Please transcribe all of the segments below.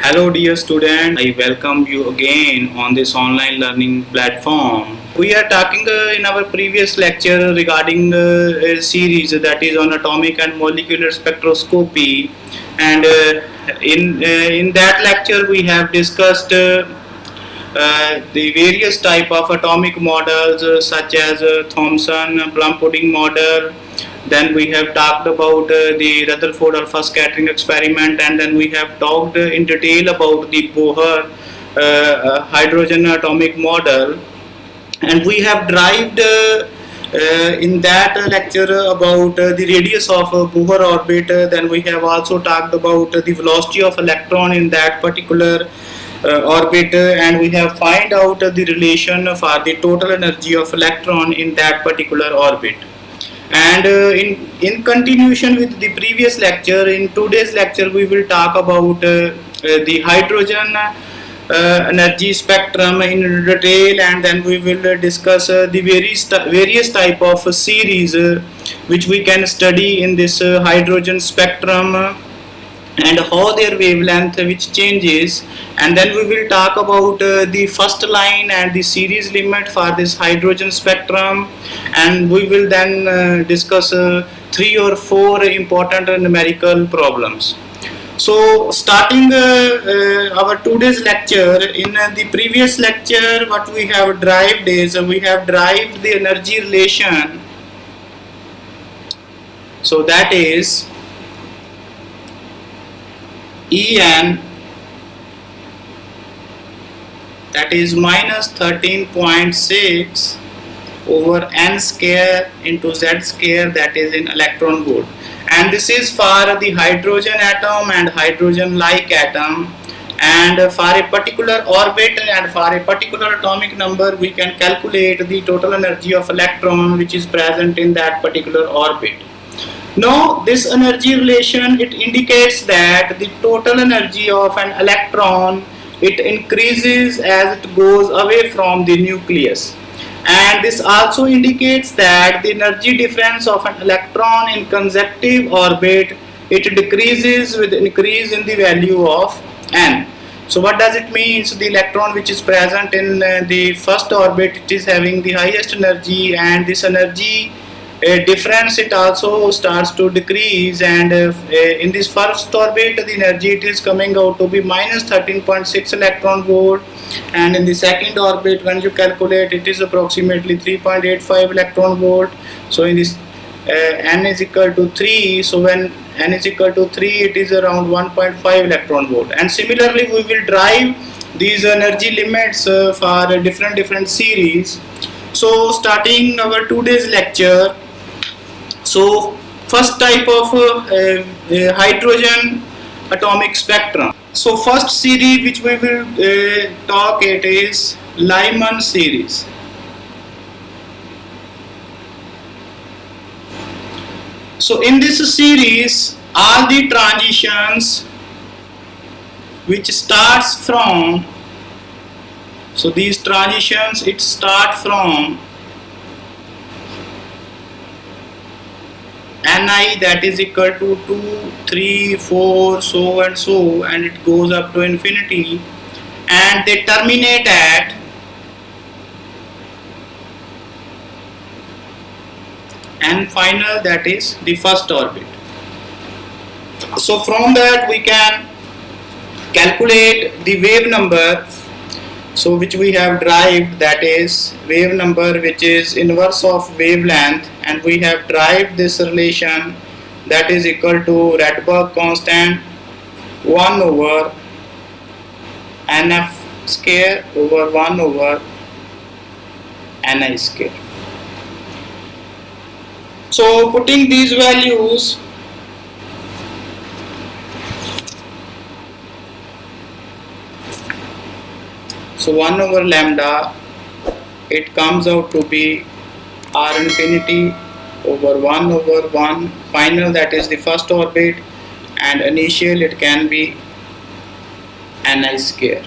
Hello dear student, I welcome you again on this online learning platform. We are talking in our previous lecture regarding a series that is on atomic and molecular spectroscopy, and in that lecture we have discussed the various type of atomic models such as Thomson plum pudding model. Then we have talked about the Rutherford alpha scattering experiment, and then we have talked in detail about the Bohr hydrogen atomic model, and we have derived in that lecture about the radius of Bohr orbit. Then we have also talked about the velocity of electron in that particular orbit, and we have find out the relation for the total energy of electron in that particular orbit. And in continuation with the previous lecture, in today's lecture we will talk about the hydrogen energy spectrum in detail, and then we will discuss the various type of series which we can study in this hydrogen spectrum, and how their wavelength which changes, and then we will talk about the first line and the series limit for this hydrogen spectrum, and we will then discuss 3 or 4 important numerical problems. So starting our today's lecture, in the previous lecture what we have derived is we have derived the energy relation. So that is En, that is minus 13.6 over n square into z square, that is in electron volt, and this is for the hydrogen atom and hydrogen like atom, and for a particular orbit and for a particular atomic number we can calculate the total energy of electron which is present in that particular orbit. Now this energy relation, it indicates that the total energy of an electron, it increases as it goes away from the nucleus, and this also indicates that the energy difference of an electron in conjunctive orbit, it decreases with increase in the value of n. So what does it mean? So the electron which is present in the first orbit, it is having the highest energy, and this energy difference, it also starts to decrease, and in this first orbit the energy, it is coming out to be minus 13.6 electron volt, and in the second orbit when you calculate, it is approximately 3.85 electron volt. So in this n is equal to 3, so when n is equal to 3, it is around 1.5 electron volt, and similarly we will drive these energy limits for different series. So starting our today's lecture, so first type of hydrogen atomic spectrum. So first series which we will talk, it is Lyman series. So in this series, all the transitions which starts from, so these transitions, it start from Ni, that is equal to 2, 3, 4, so and so, and it goes up to infinity, and they terminate at n final, that is the first orbit. So from that we can calculate the wave number, so which we have derived, that is wave number which is inverse of wavelength, and we have derived this relation, that is equal to Rydberg constant 1 over nf square over 1 over ni square. So putting these values, so 1 over lambda, it comes out to be r infinity over 1 over 1 final, that is the first orbit, and initial it can be ni square.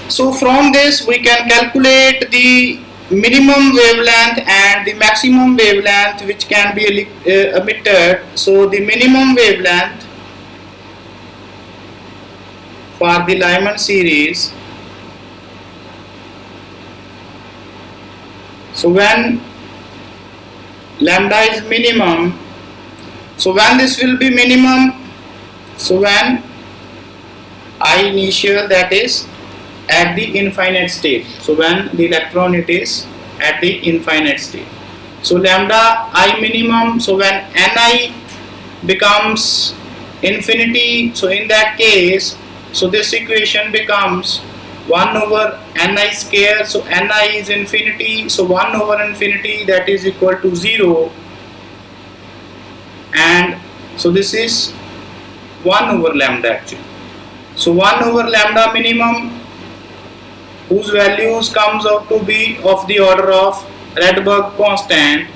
So from this we can calculate the minimum wavelength and the maximum wavelength which can be emitted. So the minimum wavelength for the Lyman series, so when lambda is minimum, so when this will be minimum, so when I initial, that is at the infinite state, so when the electron it is at the infinite state, so lambda I minimum, so when Ni becomes infinity, so in that case, so this equation becomes 1 over Ni square, so Ni is infinity, so 1 over infinity, that is equal to 0, and so this is 1 over lambda actually. So 1 over lambda minimum, whose values comes out to be of the order of Rydberg constant,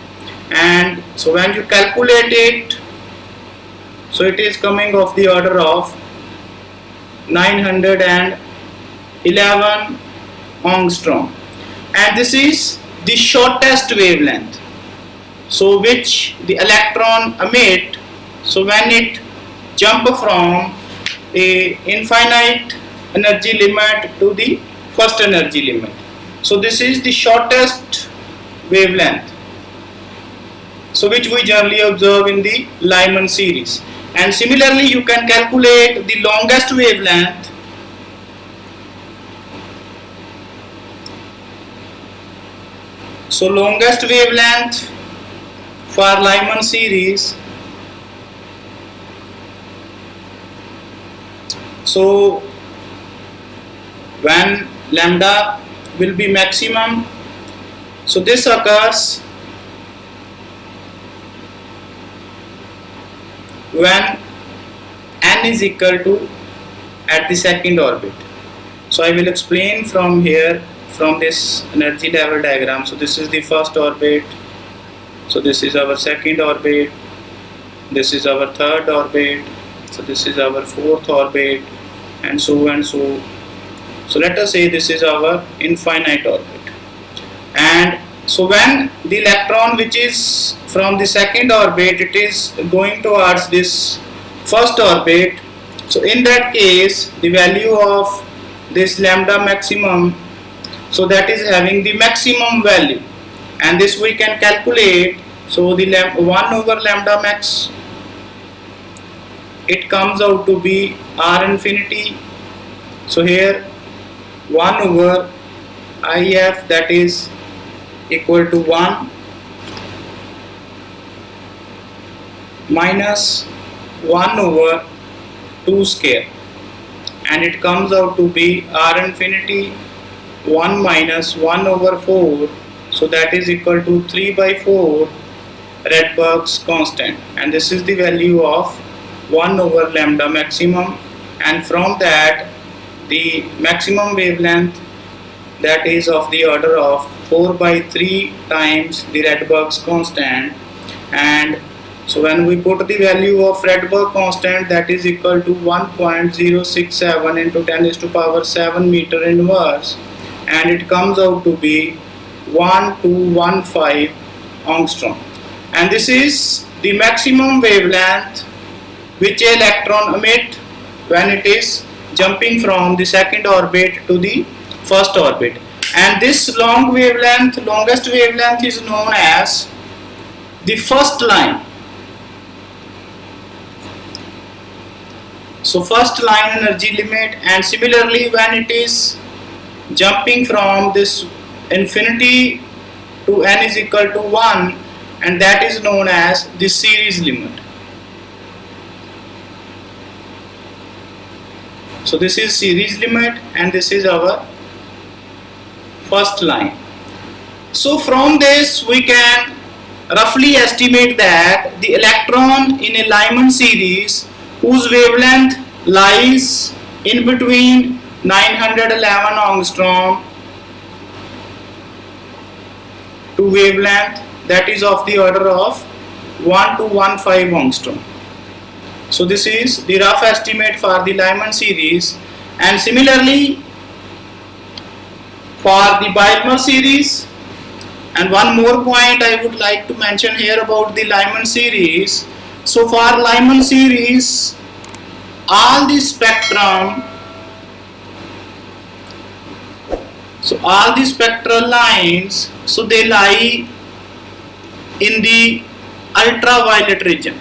and so when you calculate it, so it is coming of the order of 911 angstrom, and this is the shortest wavelength, so which the electron emit, so when it jump from a infinite energy limit to the first energy limit, so this is the shortest wavelength, so which we generally observe in the Lyman series. And similarly you can calculate the longest wavelength, so longest wavelength for Lyman series, so when lambda will be maximum, so this occurs when n is equal to at the second orbit. So I will explain from here, from this energy level diagram. So this is the first orbit, so this is our second orbit, this is our third orbit, so this is our fourth orbit, and so and so. So let us say this is our infinite orbit, and so when the electron which is from the second orbit, it is going towards this first orbit, so in that case the value of this lambda maximum, so that is having the maximum value, and this we can calculate. So the 1 over lambda max, it comes out to be R infinity, so here 1 over IF, that is equal to 1 minus 1 over 2 square, and it comes out to be R infinity 1 minus 1 over 4, so that is equal to 3 by 4 Rydberg's constant, and this is the value of 1 over lambda maximum, and from that the maximum wavelength, that is of the order of 4 by 3 times the Rydberg's constant, and so when we put the value of Rydberg constant, that is equal to 1.067 into 10 raised to power 7 meter inverse, and it comes out to be 1215 angstrom, and this is the maximum wavelength which an electron emit when it is jumping from the second orbit to the first orbit. And this longest wavelength is known as the first line. So first line energy limit, and similarly when it is jumping from this infinity to n is equal to 1, and that is known as the series limit. So this is series limit, and this is our first line. So from this we can roughly estimate that the electron in a Lyman series whose wavelength lies in between 911 angstrom to wavelength that is of the order of 1 to 15 angstrom. So this is the rough estimate for the Lyman series, and similarly for the Bijlmer series. And one more point I would like to mention here about the Lyman series. So for Lyman series, all the spectrum So all the spectral lines, so they lie in the ultraviolet region.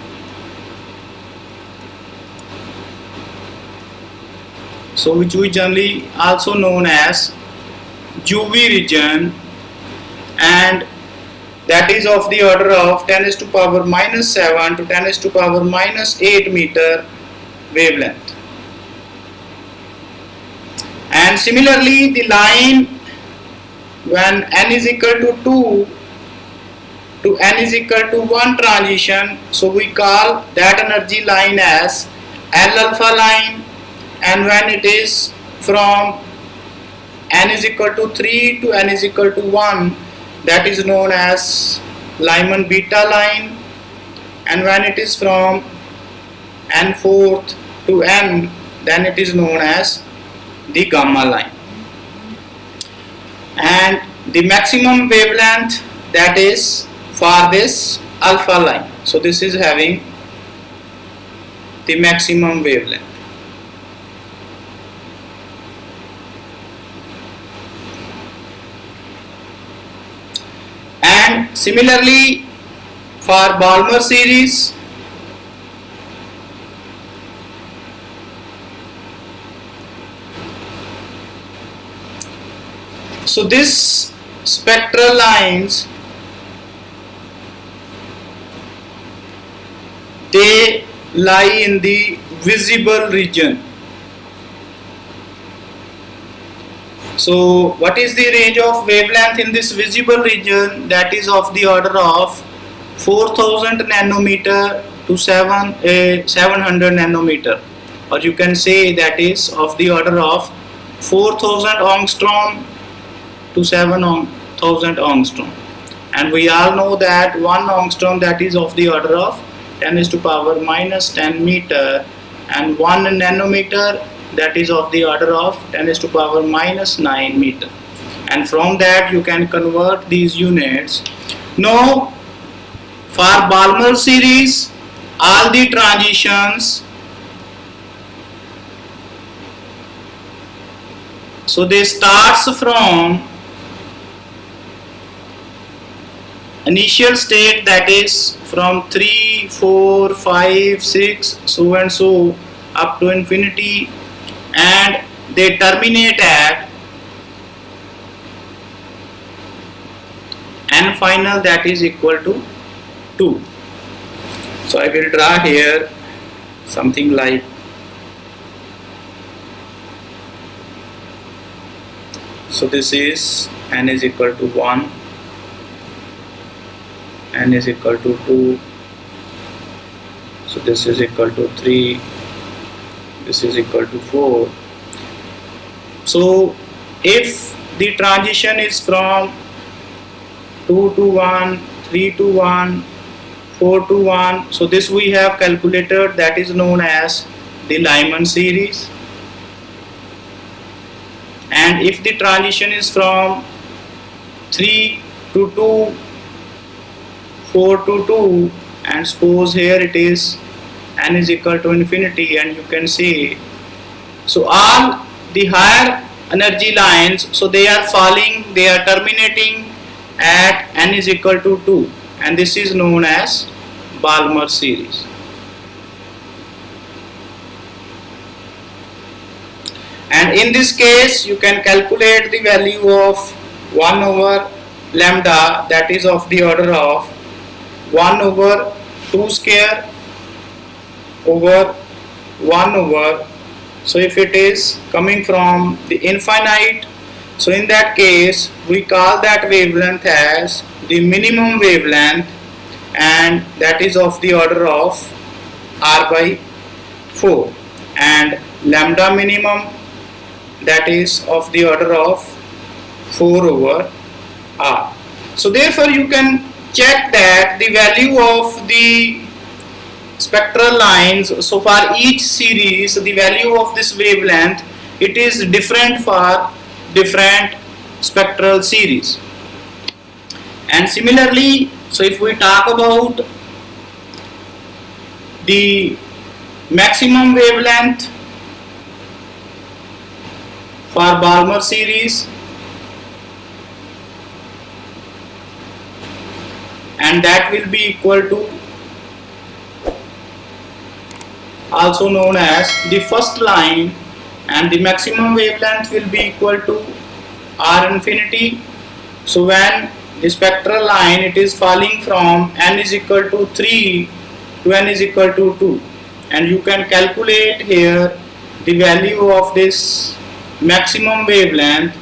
So which we generally also known as UV region, and that is of the order of 10 to power minus 7 to 10 to power minus 8 meter wavelength. And similarly, the line when n is equal to 2 to n is equal to 1 transition, so we call that energy line as L alpha line, and when it is from n is equal to 3 to n is equal to 1, that is known as Lyman beta line, and when it is from n fourth to n, then it is known as the gamma line. And the maximum wavelength, that is for this alpha line, so this is having the maximum wavelength. And similarly for Balmer series, so this spectral lines, they lie in the visible region. So what is the range of wavelength in this visible region? That is of the order of 4000 nanometer to 700 nanometer, or you can say that is of the order of 4000 angstrom to 7000 angstrom. And we all know that 1 angstrom, that is of the order of 10 is to power minus 10 meter, and 1 nanometer, that is of the order of 10 is to power minus 9 meter. And from that you can convert these units. Now for Balmer series, all the transitions, so they starts from initial state, that is from 3, 4, 5, 6, so and so up to infinity, and they terminate at n final, that is equal to 2. So I will draw here something like so. This is n is equal to 1, n is equal to 2, so this is equal to 3, this is equal to 4. So if the transition is from 2 to 1, 3 to 1, 4 to 1, so this we have calculated, that is known as the Lyman series. And if the transition is from 3 to 2, 4 to 2, and suppose here it is n is equal to infinity, and you can see, so all the higher energy lines, so they are falling, they are terminating at n is equal to 2, and this is known as Balmer series. And in this case you can calculate the value of 1 over lambda, that is of the order of 1 over 2 square over 1 over, so if it is coming from the infinite, so in that case we call that wavelength as the minimum wavelength, and that is of the order of r by 4, and lambda minimum, that is of the order of 4 over r. So therefore you can check that the value of the spectral lines, so for each series the value of this wavelength, it is different for different spectral series. And similarly, so if we talk about the maximum wavelength for Balmer series, and that will be equal to, also known as the first line, and the maximum wavelength will be equal to R infinity. So when the spectral line, it is falling from n is equal to 3 to n is equal to 2, and you can calculate here the value of this maximum wavelength,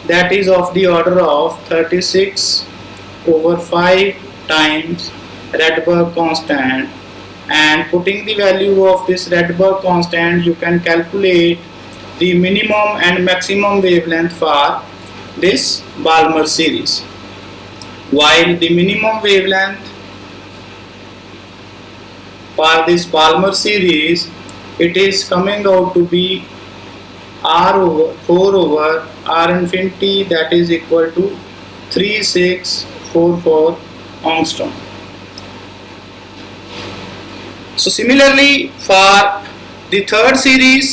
that is of the order of 36/5 times Rydberg constant. And putting the value of this Rydberg constant, you can calculate the minimum and maximum wavelength for this Balmer series. While the minimum wavelength for this Balmer series, it is coming out to be R/4 over R infinity, that is equal to 3644 angstrom. So similarly for the third series,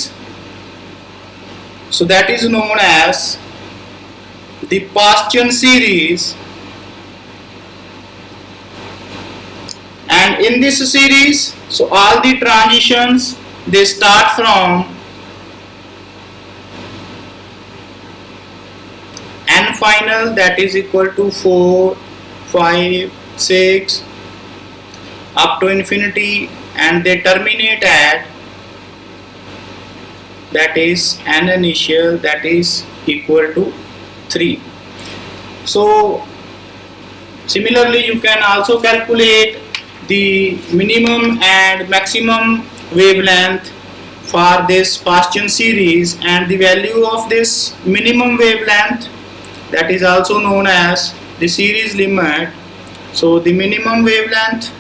so that is known as the Paschen series, and in this series, so all the transitions, they start from n final, that is equal to 4, 5, 6 up to infinity, and they terminate at, that is n initial, that is equal to 3. So similarly you can also calculate the minimum and maximum wavelength for this Paschen series, and the value of this minimum wavelength, that is also known as the series limit. So the minimum wavelength,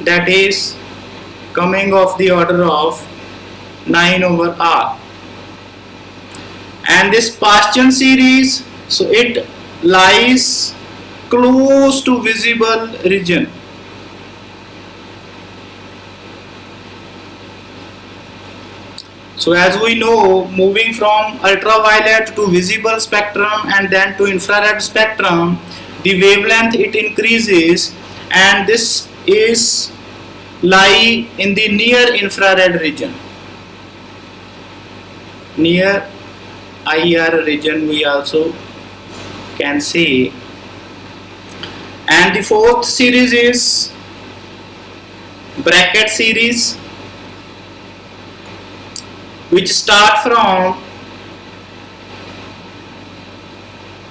that is coming of the order of 9/R. And this Paschen series, so it lies close to visible region. So as we know, moving from ultraviolet to visible spectrum and then to infrared spectrum, the wavelength it increases, and this is lie in the near infrared region. Near IR region we also can say. And the fourth series is bracket series, which start from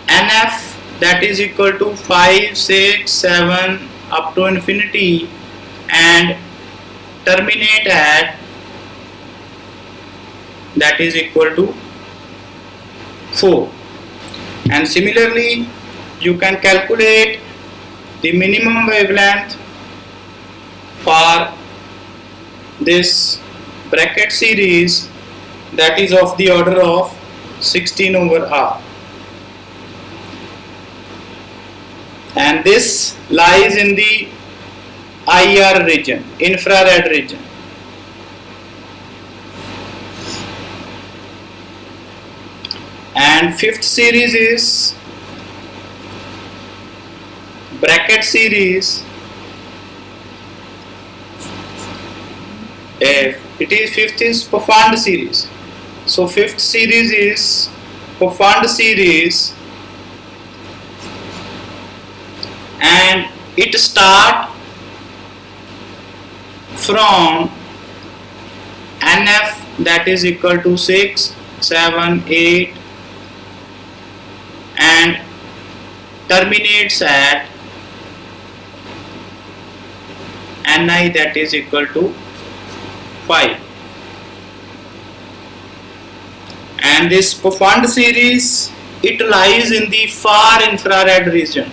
NF, that is equal to 5, 6, 7 up to infinity, and terminate at, that is equal to 4. And similarly you can calculate the minimum wavelength for this bracket series, that is of the order of 16/R, and this lies in the IR region, infrared region. And fifth series is bracket series. It is fifth is profound series. So fifth series is profound series, and it start from NF, that is equal to 6, 7, 8, and terminates at Ni, that is equal to 5. And this profound series, it lies in the far infrared region.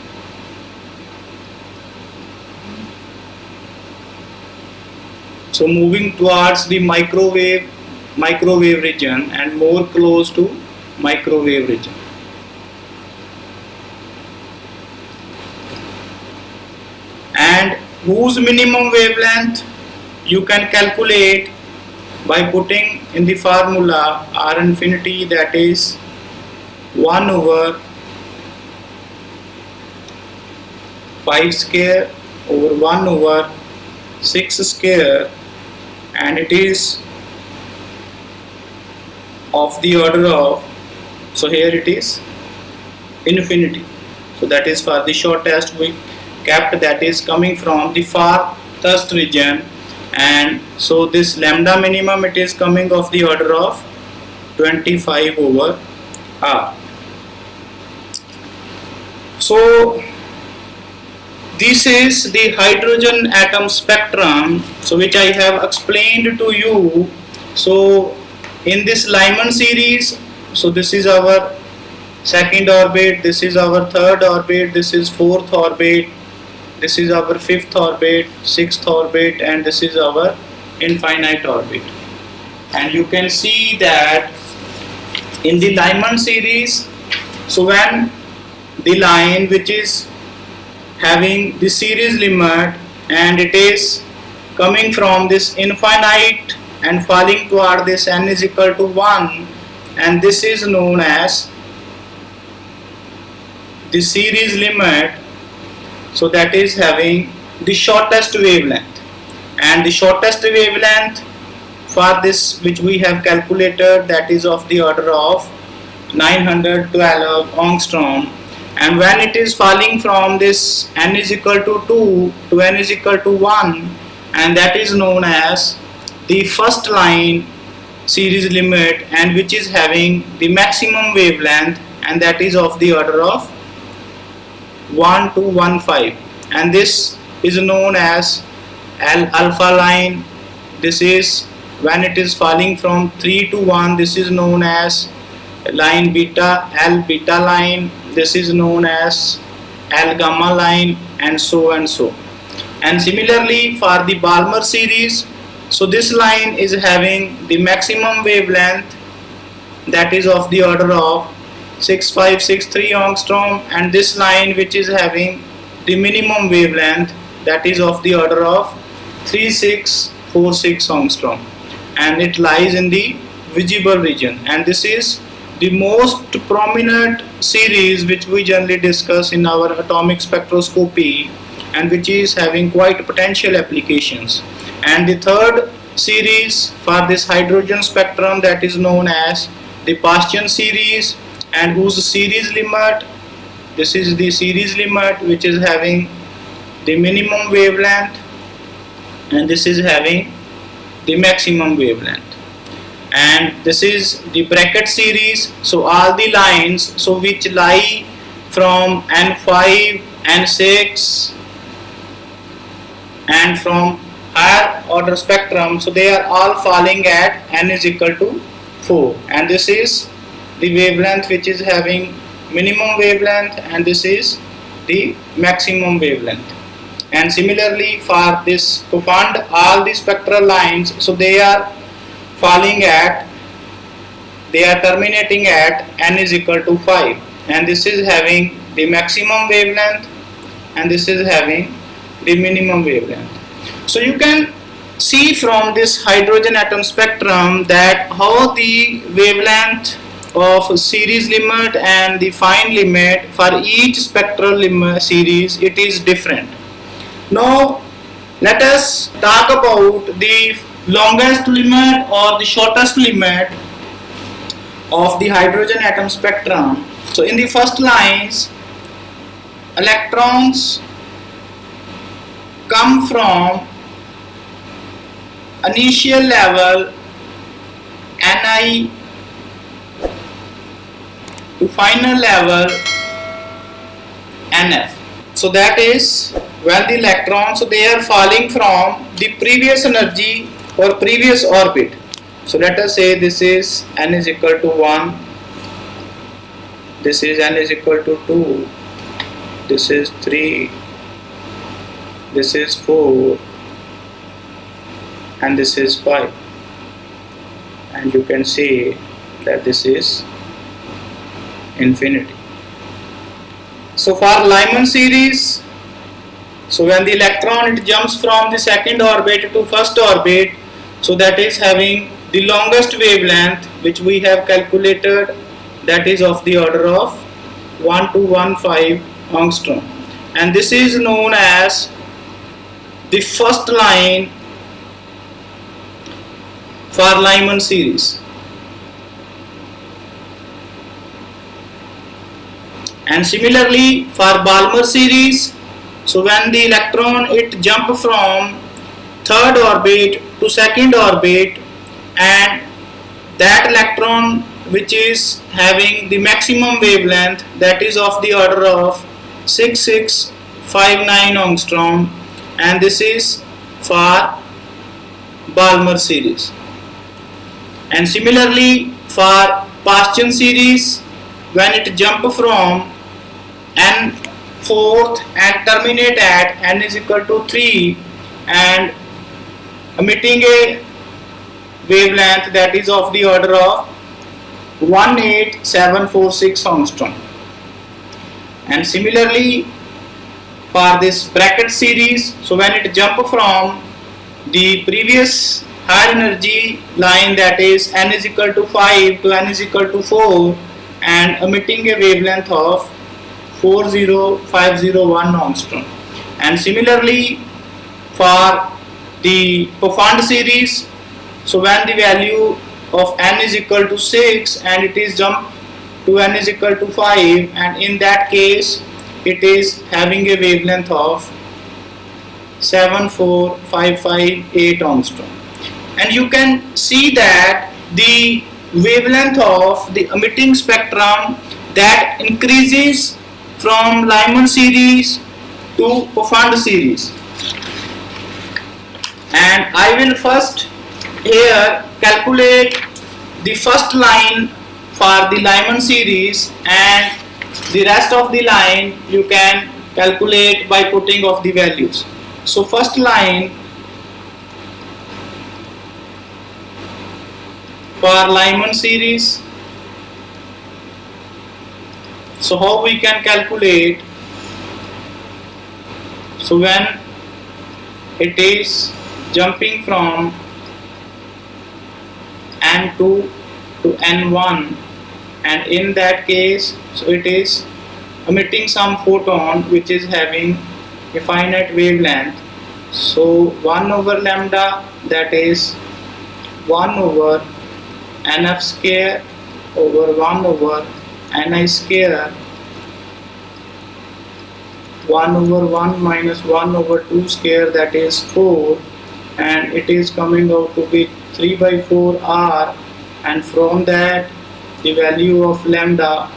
So moving towards the microwave region and more close to microwave region. And whose minimum wavelength you can calculate by putting in the formula R infinity, that is 1/, 5 square over 1 over 6 square, and it is of the order of, so here it is infinity. So that is for the shortest we kept, that is coming from the farthest region, and so this lambda minimum, it is coming of the order of 25 over r. So this is the hydrogen atom spectrum, so which I have explained to you. So in this Lyman series, so this is our second orbit, this is our third orbit, this is fourth orbit, this is our fifth orbit, sixth orbit, and this is our infinite orbit. And you can see that in the Lyman series, so when the line which is having the series limit and it is coming from this infinite and falling toward this n is equal to 1, and this is known as the series limit, so that is having the shortest wavelength, and the shortest wavelength for this which we have calculated, that is of the order of 912 angstrom. And when it is falling from this n is equal to 2 to n is equal to 1, and that is known as the first line series limit, and which is having the maximum wavelength, and that is of the order of 1215, and this is known as alpha line. This is when it is falling from 3 to 1, this is known as line beta, L beta line, this is known as L gamma line, and so and so. And similarly for the Balmer series, so this line is having the maximum wavelength, that is of the order of 6563 angstrom, and this line which is having the minimum wavelength, that is of the order of 3646 angstrom, and it lies in the visible region. And this is the most prominent series which we generally discuss in our atomic spectroscopy, and which is having quite potential applications. And the third series for this hydrogen spectrum, that is known as the Paschen series, and whose series limit, this is the series limit which is having the minimum wavelength, and this is having the maximum wavelength. And this is the bracket series, so all the lines so which lie from n5, n6 and from higher order spectrum, so they are all falling at n is equal to 4, and this is the wavelength which is having minimum wavelength, and this is the maximum wavelength. And similarly for this, to find all the spectral lines, so they are falling at, they are terminating at n is equal to 5, and this is having the maximum wavelength, and this is having the minimum wavelength. So you can see from this hydrogen atom spectrum that how the wavelength of series limit and the fine limit for each spectral limit series, it is different. Now let us talk about the longest limit or the shortest limit of the hydrogen atom spectrum. So in the first lines, electrons come from initial level Ni to final level Nf. So that is when the electrons, so they are falling from the previous energy or previous orbit. So let us say this is n is equal to 1, this is n is equal to 2, this is 3, this is 4, and this is 5, and you can see that this is infinity. So for Lyman series, so when the electron it jumps from the second orbit to first orbit, so that is having the longest wavelength which we have calculated, that is of the order of 1215 angstrom. and this is known as the first line for Lyman series. And similarly for Balmer series, so when the electron it jump from third orbit to second orbit, and that electron which is having the maximum wavelength, that is of the order of 6659 angstrom, and this is for Balmer series. And similarly for Paschen series, when it jump from n fourth and terminate at n is equal to 3 and emitting a wavelength that is of the order of 18746 angstrom. And similarly for this bracket series, so when it jump from the previous higher energy line, that is n is equal to 5 to n is equal to 4, and emitting a wavelength of 40501 angstrom. And similarly for the Profund series, so when the value of n is equal to 6 and it is jumped to n is equal to 5, and in that case it is having a wavelength of 74558 angstrom. And you can see that the wavelength of the emitting spectrum that increases from Lyman series to Profund series. And I will first here calculate the first line for the Lyman series, and the rest of the line you can calculate by putting of the values. So first line for Lyman series, so how we can calculate? So when it is jumping from n2 to n1, and in that case, so it is emitting some photon which is having a finite wavelength. So 1 over lambda, that is 1 over nf square over 1 over ni square, 1 over 1 minus 1 over 2 square, that is 4, and it is coming out to be 3 by 4 r, and from that the value of lambda,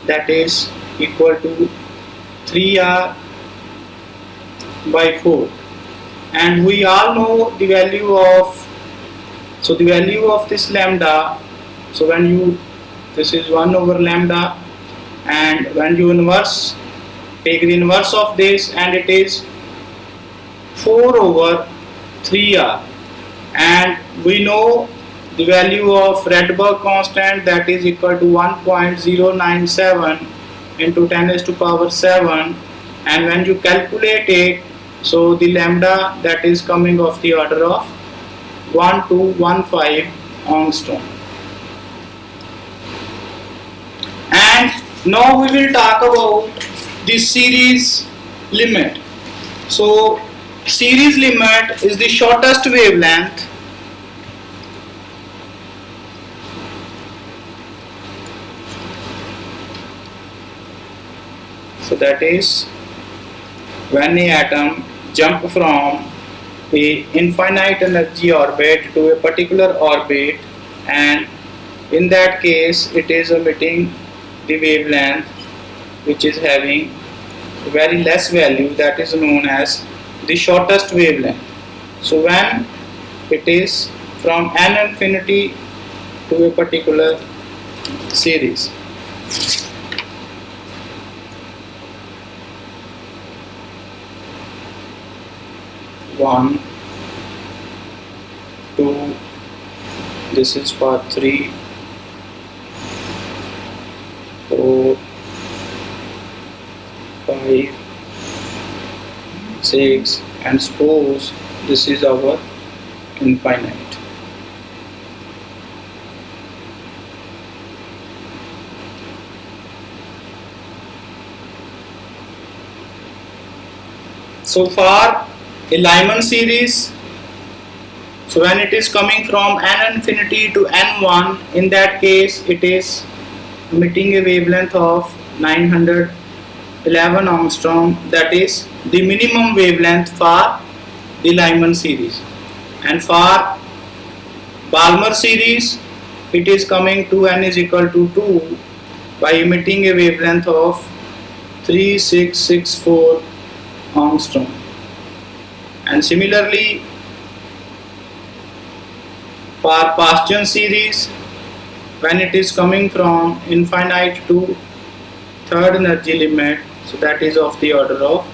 that is equal to 3r by 4. And we all know the value of, so the value of this lambda, so when you, this is 1 over lambda, and when you inverse, take the inverse of this, and it is 4 over 3r. And we know the value of Rydberg constant, that is equal to 1.097 into 10 raised to power 7, and when you calculate it, so the lambda that is coming of the order of 1215 angstrom. And now we will talk about the series limit. So series limit is the shortest wavelength so that is when a atom jump from a infinite energy orbit to a particular orbit, and in that case it is emitting the wavelength which is having very less value, that is known as the shortest wavelength. So when it is from n infinity to a particular series. One, two, this is for 3, 4, 5, 6, and suppose this is our infinite. So for a Lyman series, so when it is coming from n infinity to n1, in that case it is emitting a wavelength of 911 angstrom, that is the minimum wavelength for the Lyman series. And for Balmer series, it is coming to n is equal to 2 by emitting a wavelength of 3664 angstrom. And similarly for Paschen series, when it is coming from infinite to third energy limit, so that is of the order of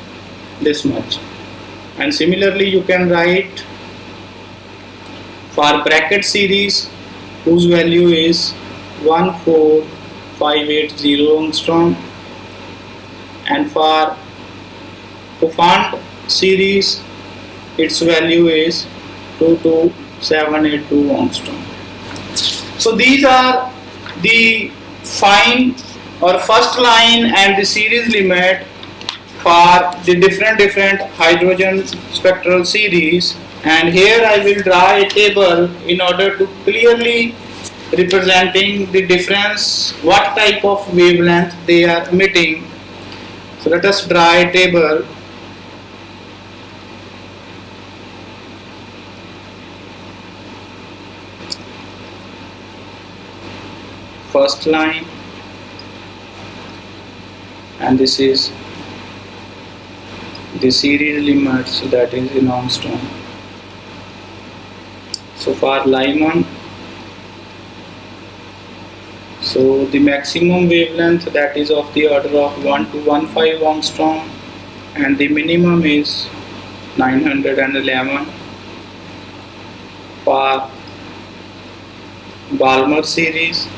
this much. And similarly you can write for bracket series, whose value is 14580 angstrom, and for Profund series its value is 22782 angstrom. So these are the fine or first line and the series limit for the different hydrogen spectral series, and here I will draw a table in order to clearly representing the difference, what type of wavelength they are emitting. So let us draw a table. First line, and this is the series limit, so that is in angstrom. So for Lyman, so the maximum wavelength, that is of the order of 1215 angstrom, and the minimum is 911. For Balmer series,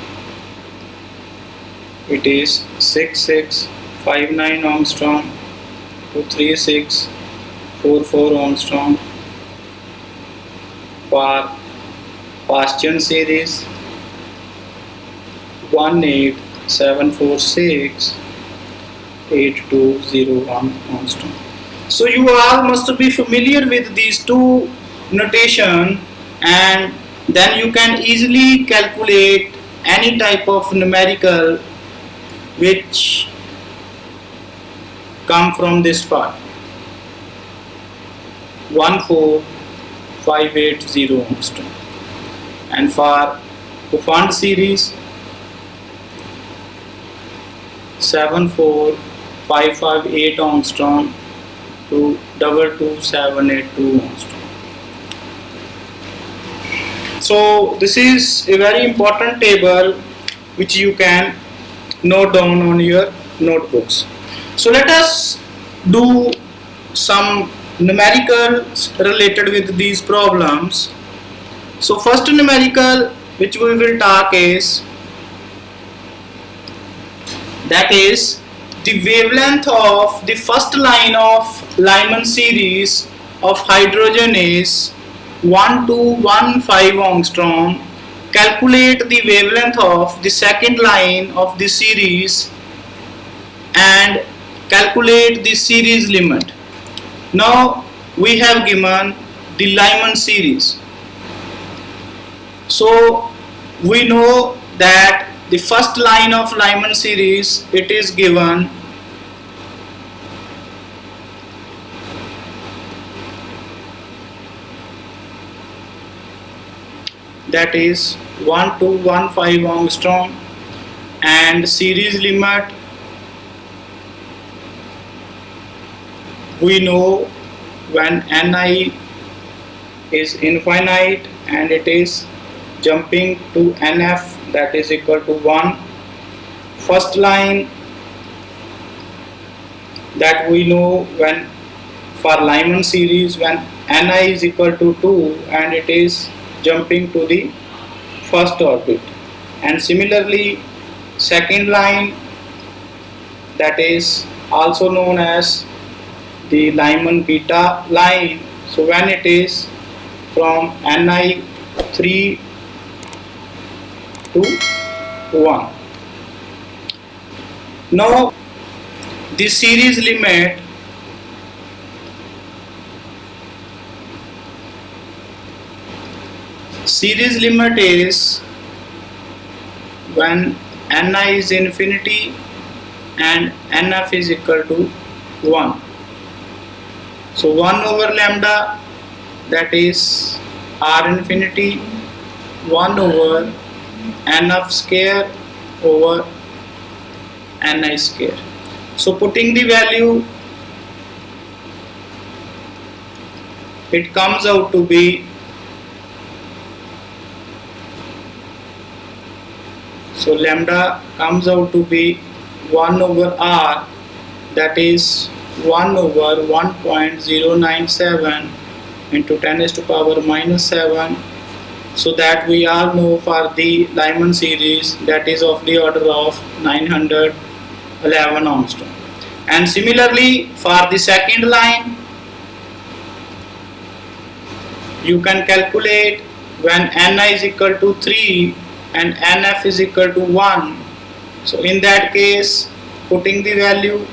it is 6659 angstrom to 3644 angstrom. For Paschen series, 18746 8201 angstrom. So you all must be familiar with these two notation, and then you can easily calculate any type of numerical which come from this part, 14580 angstrom. And for Profund series, 74558 angstrom to 22782 angstrom. So this is a very important table which you can note down on your notebooks. So let us do some numericals related with these problems. So first numerical which we will talk is, that is the wavelength of the first line of Lyman series of hydrogen is 1215 angstrom. Calculate the wavelength of the second line of the series and calculate the series limit. Now we have given the Lyman series. So we know that the first line of Lyman series, it is given that is 1215 angstrom, and series limit we know when Ni is infinite and it is jumping to Nf, that is equal to 1. First line that we know when for Lyman series when Ni is equal to 2 and it is jumping to the first orbit. And similarly second line, that is also known as the Lyman beta line, so when it is from Ni 3 to 1. Now the series limit Series limit is when Ni is infinity and Nf is equal to 1. So 1 over lambda, that is R infinity, 1 over Nf square over Ni square. So putting the value, it comes out to be, so lambda comes out to be 1 over R, that is 1 over 1.097 into 10 raised to power minus 7. So that we all know for the Lyman series, that is of the order of 911 angstrom. And similarly for the second line, you can calculate when Ni is equal to 3 and Nf is equal to 1. So in that case, putting the value,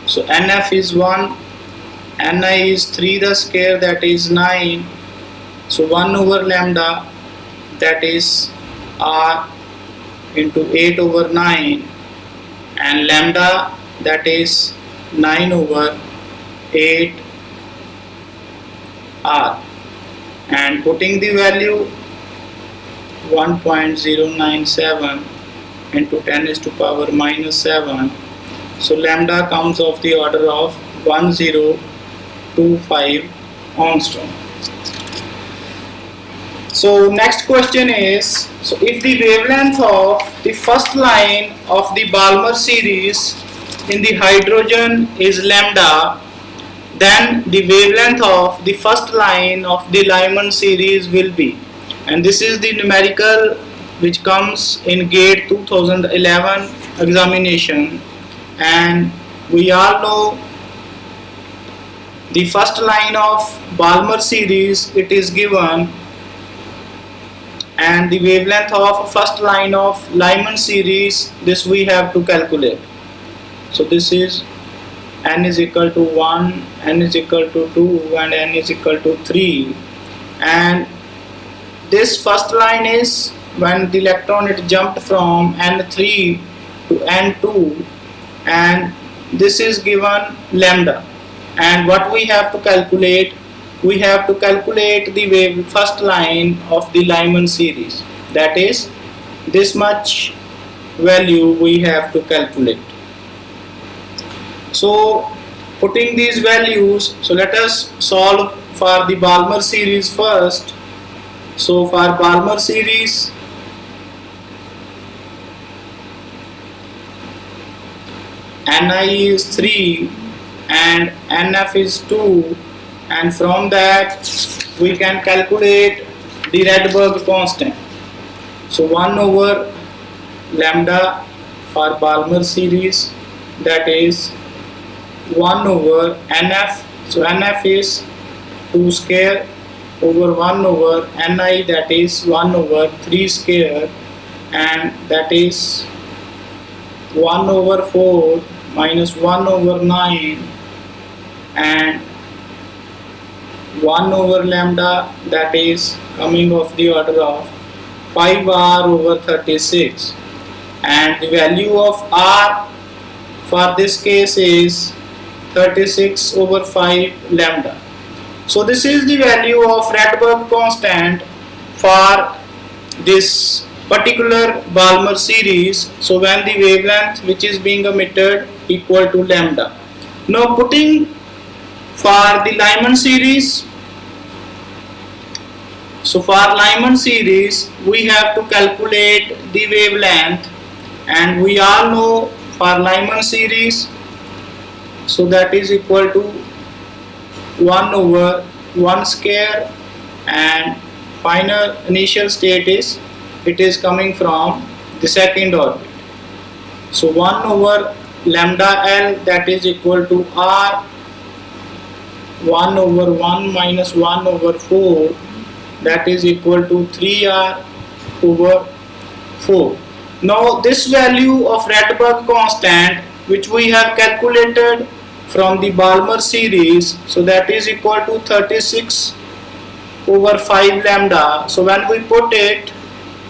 so Nf is 1, Ni is 3 the square, that is 9. So 1 over lambda, that is R into 8 over 9, and lambda, that is 9 over 8 R, and putting the value 1.097 into 10 raised to power minus 7. So lambda comes of the order of 1025 angstrom. So next question is, so if the wavelength of the first line of the Balmer series in the hydrogen is lambda, then the wavelength of the first line of the Lyman series will be, and this is the numerical which comes in GATE 2011 examination, and we all know the first line of Balmer series, it is given, and the wavelength of first line of Lyman series, this we have to calculate. So this is n is equal to 1, n is equal to 2, and n is equal to 3, and this first line is when the electron it jumped from n3 to n2, and this is given lambda, and what we have to calculate, we have to calculate the wave first line of the Lyman series, that is this much value we have to calculate. So putting these values, so let us solve for the Balmer series first. So for Balmer series, Ni is 3 and Nf is 2, and from that we can calculate the Rydberg constant. So 1 over lambda for Balmer series, that is 1 over Nf, so Nf is 2 square over 1 over Ni, that is 1 over 3 square, and that is 1 over 4 minus 1 over 9, and 1 over lambda, that is coming of the order of 5R over 36, and the value of R for this case is 36 over 5 lambda. So this is the value of Rydberg constant for this particular Balmer series. So when the wavelength which is being emitted equal to lambda. Now putting for the Lyman series, so for Lyman series we have to calculate the wavelength, and we all know for Lyman series, so that is equal to 1 over 1 square, and final initial state is, it is coming from the second orbit. So 1 over lambda L, that is equal to R 1 over 1 minus 1 over 4, that is equal to 3R over 4. Now this value of Rydberg constant which we have calculated from the Balmer series, so that is equal to 36 over 5 lambda. So when we put it,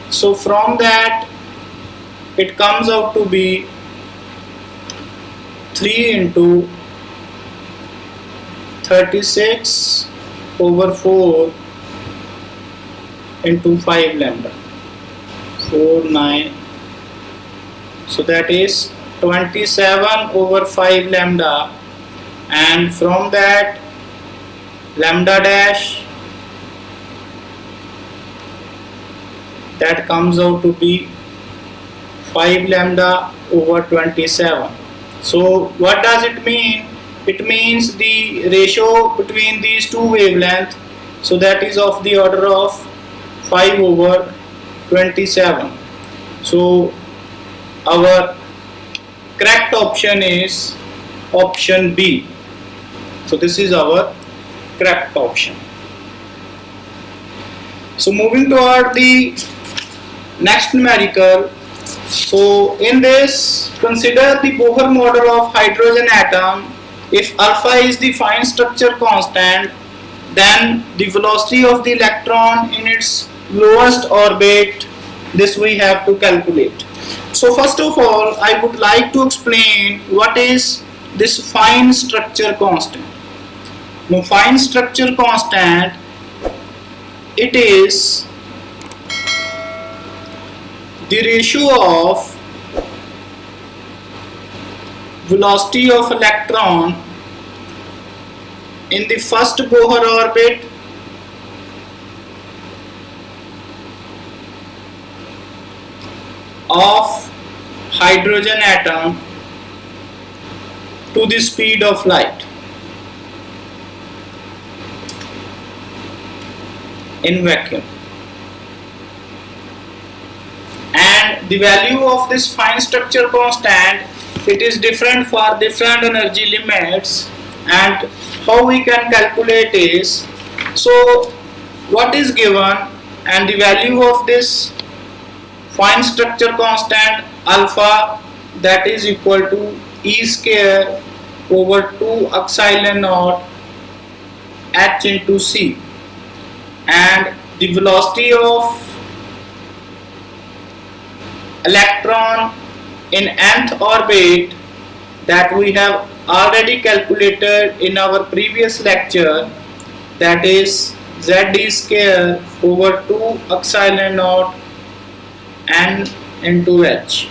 so from that it comes out to be 3 into 36 over 4 into 5 lambda, 4 9, so that is 27 over 5 lambda, and from that lambda dash, that comes out to be 5 lambda over 27. So what does it mean? It means the ratio between these two wavelengths, so that is of the order of 5 over 27. So our correct option is option B. So this is our correct option. So moving toward the next numerical. So in this, consider the Bohr model of hydrogen atom. If alpha is the fine structure constant, then the velocity of the electron in its lowest orbit, this we have to calculate. So first of all, I would like to explain what is this fine structure constant. Now fine structure constant, it is the ratio of velocity of electron in the first Bohr orbit of hydrogen atom to the speed of light in vacuum. And the value of this fine structure constant, it is different for different energy limits, and how we can calculate is, so what is given, and the value of this fine structure constant alpha, that is equal to E square over 2 epsilon naught H into C, and the velocity of electron in nth orbit, that we have already calculated in our previous lecture, that is Z square over 2 epsilon naught N into H.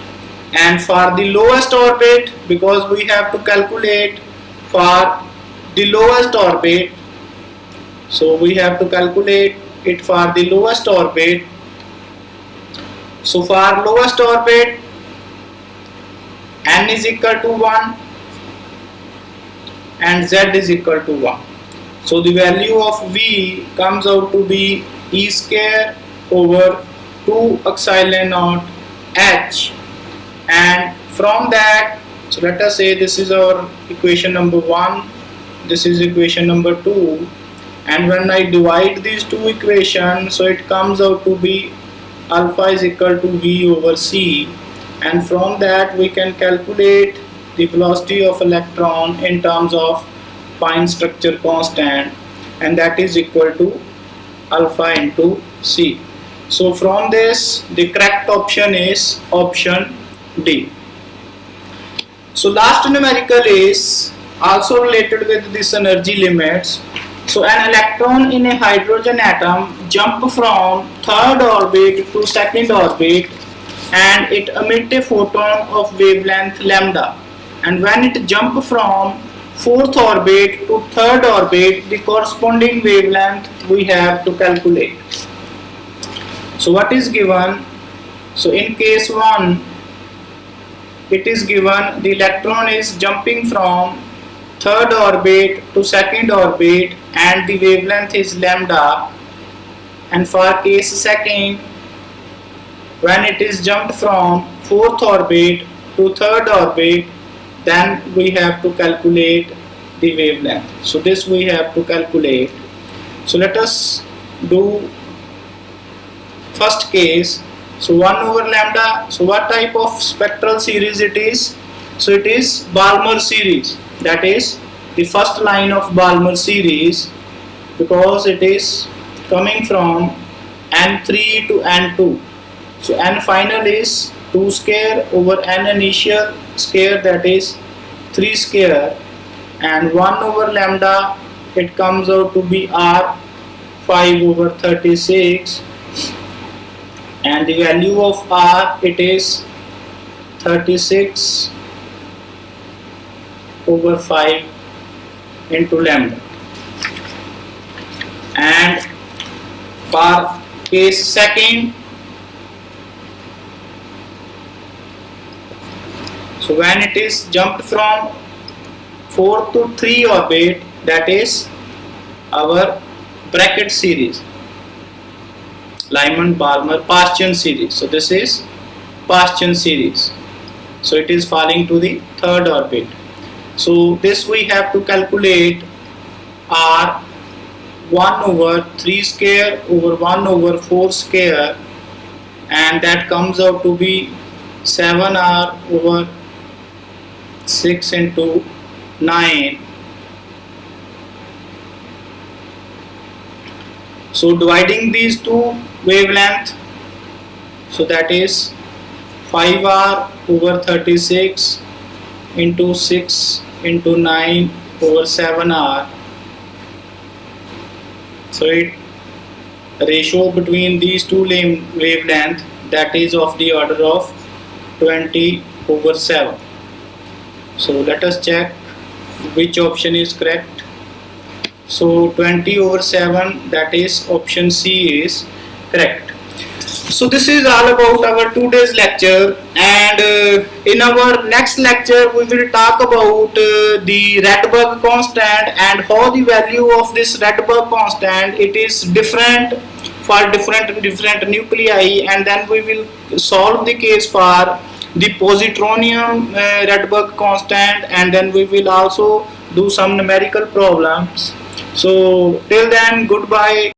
And for the lowest orbit, because we have to calculate for the lowest orbit, so we have to calculate it for the lowest orbit. So for lowest orbit, N is equal to 1 and Z is equal to 1. So the value of V comes out to be E square over 2 epsilon naught H, and from that, so let us say this is our equation number 1, this is equation number 2, and when I divide these two equations, so it comes out to be alpha is equal to V over C, and from that we can calculate the velocity of electron in terms of fine structure constant, and that is equal to alpha into C. So from this, the correct option is option D. So last numerical is also related with this energy limits. So an electron in a hydrogen atom jump from third orbit to second orbit, and it emit a photon of wavelength lambda, and when it jump from fourth orbit to third orbit, the corresponding wavelength we have to calculate. So what is given? So in case 1, it is given the electron is jumping from third orbit to second orbit and the wavelength is lambda, and for case second, when it is jumped from fourth orbit to third orbit, then we have to calculate the wavelength. So this we have to calculate. So let us do first case. So 1 over lambda. So what type of spectral series it is? So it is Balmer series, that is the first line of Balmer series, because it is coming from n3 to n2. So n final is 2 square over n initial square, that is 3 square, and 1 over lambda, it comes out to be r 5 over 36, and the value of r, it is 36 over 5 into lambda. And for case second, so when it is jumped from 4 to 3 orbit, that is our bracket series, Lyman-Balmer Paschen series. So this is Paschen series. So it is falling to the third orbit. So this we have to calculate r 1 over 3 square over 1 over 4 square, and that comes out to be 7r over 6 into 9. So dividing these two wavelength, so that is 5r over 36 into 6 into 9 over 7r. So it ratio between these two wavelength, that is of the order of 20 over 7. So let us check which option is correct. So 20 over 7, that is option C is correct. So this is all about our today's lecture, and in our next lecture we will talk about the Rydberg constant and how the value of this Rydberg constant, it is different for different nuclei, and then we will solve the case for the positronium Rydberg constant, and then we will also do some numerical problems. So till then, goodbye.